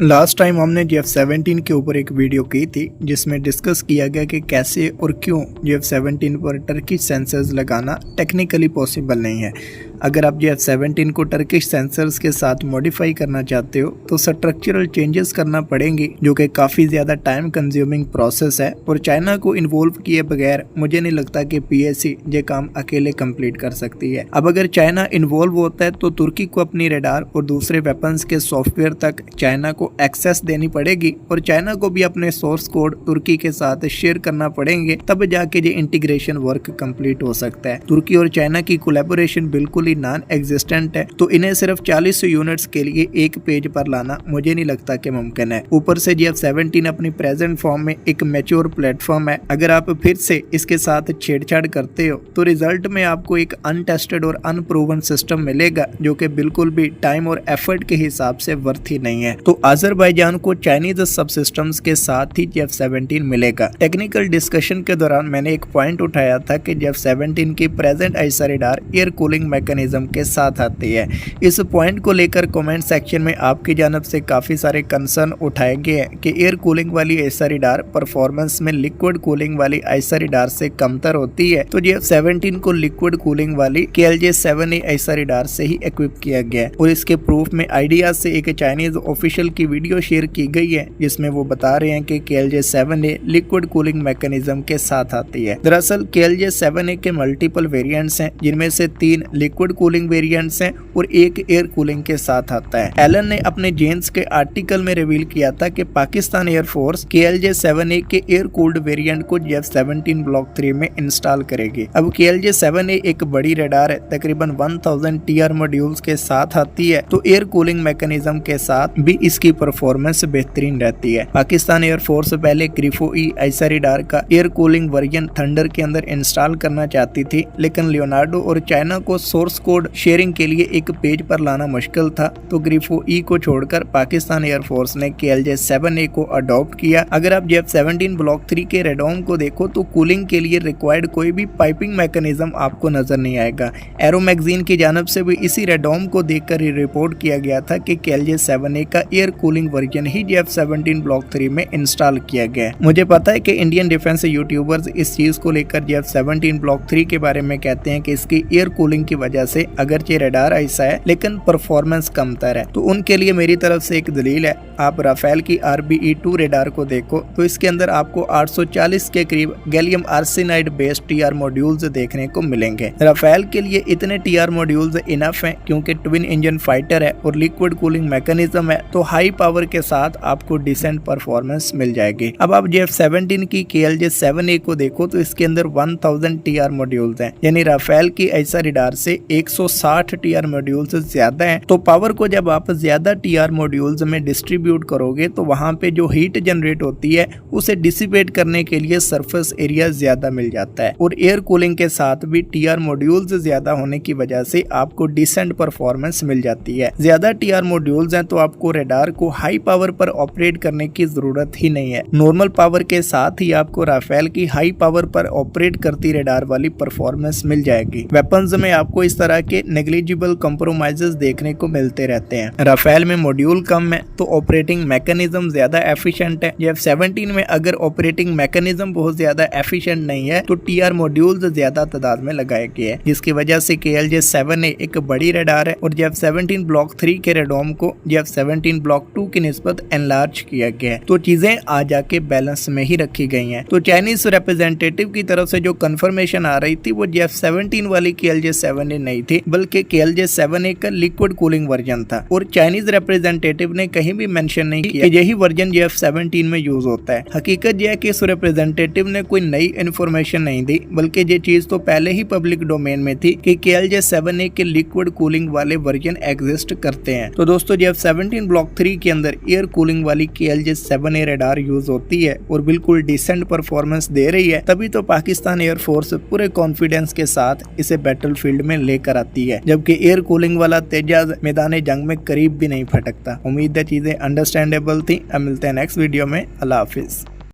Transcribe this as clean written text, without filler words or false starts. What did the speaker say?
Last time हमने F-17 के ऊपर एक वीडियो की थी जिसमें डिस्कस किया गया कि कैसे और क्यों F-17 पर टर्किश सेंसर्स लगाना टेक्निकली पॉसिबल नहीं है। अगर आप F-17 को टर्किश सेंसर्स के साथ मॉडिफाई करना चाहते हो तो स्ट्रक्चरल चेंजेस करना पड़ेंगे, जो कि काफ़ी ज़्यादा टाइम कंज्यूमिंग प्रोसेस है और चाइना को इन्वॉल्व किए बगैर मुझे नहीं लगता कि PSC ये काम अकेले कंप्लीट कर सकती है। अब अगर चाइना इन्वॉल्व होता है तो तुर्की को अपनी रडार और दूसरे वेपन्स के सॉफ्टवेयर तक चाइना को एक्सेस देनी पड़ेगी और चाइना को भी अपने सोर्स कोड तुर्की के साथ शेयर करना पड़ेंगे, तब जाके ये इंटीग्रेशन वर्क कंप्लीट हो सकता है। तुर्की और चाइना की कोलैबोरेशन बिल्कुल नॉन एग्जिस्टेंट है, तो इन्हें सिर्फ 40 यूनिट्स के लिए एक पेज पर लाना मुझे नहीं लगता कि मुमकिन है। ऊपर से F-17 अपनी प्रेजेंट फॉर्म में एक मैच्योर प्लेटफॉर्म है। अगर आप फिर से इसके साथ छेड़छाड़ करते हो तो रिजल्ट में आपको एक अनटेस्टेड और अनप्रूवन सिस्टम मिलेगा, जो कि बिल्कुल भी टाइम और एफर्ट के हिसाब से वर्थ ही नहीं है। तो अजरबैजान को चाइनीज सब सिस्टम्स के साथ ही F-17 मिलेगा। टेक्निकल डिस्कशन के दौरान मैंने एक पॉइंट उठाया था कि F-17 की प्रेजेंट ऐसा रडार एयर कूलिंग मैकेनिज्म के साथ आती है। इस पॉइंट को लेकर कमेंट सेक्शन में आपकी जानब से काफी सारे कंसर्न उठाए गए हैं कि एयर कूलिंग वाली ऐसा रडार परफॉर्मेंस में लिक्विड कूलिंग वाली ऐसा रडार से कमतर होती है, तो F-17 को लिक्विड कूलिंग वाली KLJ-7A ऐसा रडार से ही इक्विप किया गया है। और इसके प्रूफ में आइडिया से एक चाइनीज ऑफिशियल की वीडियो शेयर की गई है जिसमें वो बता रहे हैं कि KLJ-7A लिक्विड कूलिंग मैकेनिज्म के साथ आती है। दरअसल KLJ-7A के मल्टीपल वेरिएंट्स हैं, जिनमें से 3 लिक्विड कूलिंग वेरिएंट्स हैं और एक एयर कूलिंग के साथ आता है। एलन ने अपने जेन्स के आर्टिकल में रिवील किया था कि पाकिस्तान एयरफोर्स KLJ-7A के एयर कूल्ड वेरिएंट को F-17 ब्लॉक 3 में इंस्टॉल करेगी। अब KLJ-7A एक बड़ी रडार है, तकरीबन 1000 TR मॉड्यूल्स के साथ आती है, तो एयर कूलिंग मैकेनिज्म के साथ भी इसकी परफॉर्मेंस बेहतरीन रहती है। पाकिस्तान एयरफोर्स पहले ग्रिफो ई ऐसा रडार का एयर कूलिंग वर्जन थंडर के अंदर इंस्टॉल करना चाहती थी, लेकिन लियोनार्डो और चाइना को सोर्स कोड शेयरिंग के लिए एक पेज पर लाना मुश्किल था, तो ग्रिफो ई को छोड़कर पाकिस्तान एयरफोर्स ने KLJ-7A को अडॉप्ट किया। अगर आप F-17 ब्लॉक 3 के रेडोम को देखो तो कूलिंग के लिए रिक्वायर्ड कोई भी पाइपिंग मैकेनिज्म आपको नजर नहीं आएगा। एरो मैगजीन की जानब से भी इसी रेडोम को देखकर ही रिपोर्ट किया गया था कि KLJ-7A का एयर कूलिंग वर्जन ही F-17 ब्लॉक 3 में इंस्टॉल किया गया। मुझे पता है कि इंडियन डिफेंस यूट्यूबर्स इस चीज को लेकर F-17 ब्लॉक 3 के बारे में कहते हैं कि इसकी एयर कूलिंग की वजह से अगरचे रडार ऐसा है लेकिन परफॉर्मेंस कमतर है, तो उनके लिए मेरी तरफ से एक दलील है। आप राफेल की RBE-2 रडार को देखो तो इसके अंदर आपको 840 के करीब gallium arsenide based TR modules देखने को मिलेंगे। राफेल के लिए इतने TR मॉड्यूल्स इनफ हैं क्योंकि ट्विन इंजन फाइटर है और लिक्विड कूलिंग मैकेनिज्म है, तो हाई पावर के साथ आपको डिसेंट परफॉर्मेंस मिल जाएगी। अब आप F-17 की KLJ-7A को देखो तो इसके अंदर 1000 TR मॉड्यूल्स हैं, यानी राफेल की ऐसा रडार से 160 TR मॉड्यूल्स ज्यादा हैं। तो पावर को जब आप ज्यादा TR मॉड्यूल्स में डिस्ट्रीब्यूट करोगे तो वहां पे जो हीट जनरेट होती है उसे डिसिपेट करने के लिए सरफेस एरिया ज्यादा मिल जाता है, और एयर कूलिंग के साथ भी TR मॉड्यूल्स ज्यादा होने की वजह से आपको डिसेंट परफॉर्मेंस मिल जाती है। ज्यादा TR मॉड्यूल्स हैं तो आपको रडार को हाई पावर पर ऑपरेट करने की जरूरत ही नहीं है। नॉर्मल पावर के साथ ही आपको राफेल की हाई पावर पर ऑपरेट करती रडार वाली परफॉर्मेंस मिल जाएगी। वेपन्स में आपको इस तरह के नेग्लिजिबल कंप्रोमाइजेस देखने को मिलते रहते हैं। राफेल में मॉड्यूल कम है तो ऑपरेटिंग मैकेनिज्म ज्यादा एफिशिएंट है। F-17 में अगर ऑपरेटिंग मैकेनिज्म बहुत ज्यादा एफिशिएंट नहीं है तो TR मॉड्यूल्स ज्यादा तादाद में लगाए गए हैं, जिसकी वजह से KLJ-7A एक बड़ी रडार है और F-17 ब्लॉक 3 के रेडोम को F-17 ब्लॉक 2 की निस्बत एनलार्ज किया गया है, तो चीजें आ जाके बैलेंस में ही रखी गई हैं। तो चाइनीज रिप्रेजेंटेटिव की तरफ से जो कंफर्मेशन आ रही थी वो F-17 वाली KLJ-7A नहीं थी, बल्कि KLJ-7A का लिक्विड कूलिंग वर्जन था, और चाइनीज रिप्रेजेंटेटिव ने कहीं भी मेंशन नहीं किया कि यही वर्जन F-17 में यूज होता है। हकीकत यह है कि इस रिप्रेजेंटेटिव ने कोई नई इन्फॉर्मेशन नहीं दी, बल्कि ये चीज तो पहले ही पब्लिक डोमेन में थी कि KLJ-7A के लिक्विड कूलिंग वाले वर्जन एग्जिस्ट करते हैं। तो दोस्तों F-17 ब्लॉक 3 के अंदर एयर कूलिंग वाली KLJ-7A रडार यूज होती है और बिल्कुल डिसेंट परफॉर्मेंस दे रही है, तभी तो पाकिस्तान एयरफोर्स पूरे कॉन्फिडेंस के साथ इसे बैटलफील्ड में लेकर आती है, जबकि एयर कूलिंग वाला तेजाब मैदान जंग में करीब भी नहीं फटकता। उम्मीद है चीजें अंडरस्टैंडेबल थी। अब मिलते हैं नेक्स्ट वीडियो में। अल्लाह हाफिज।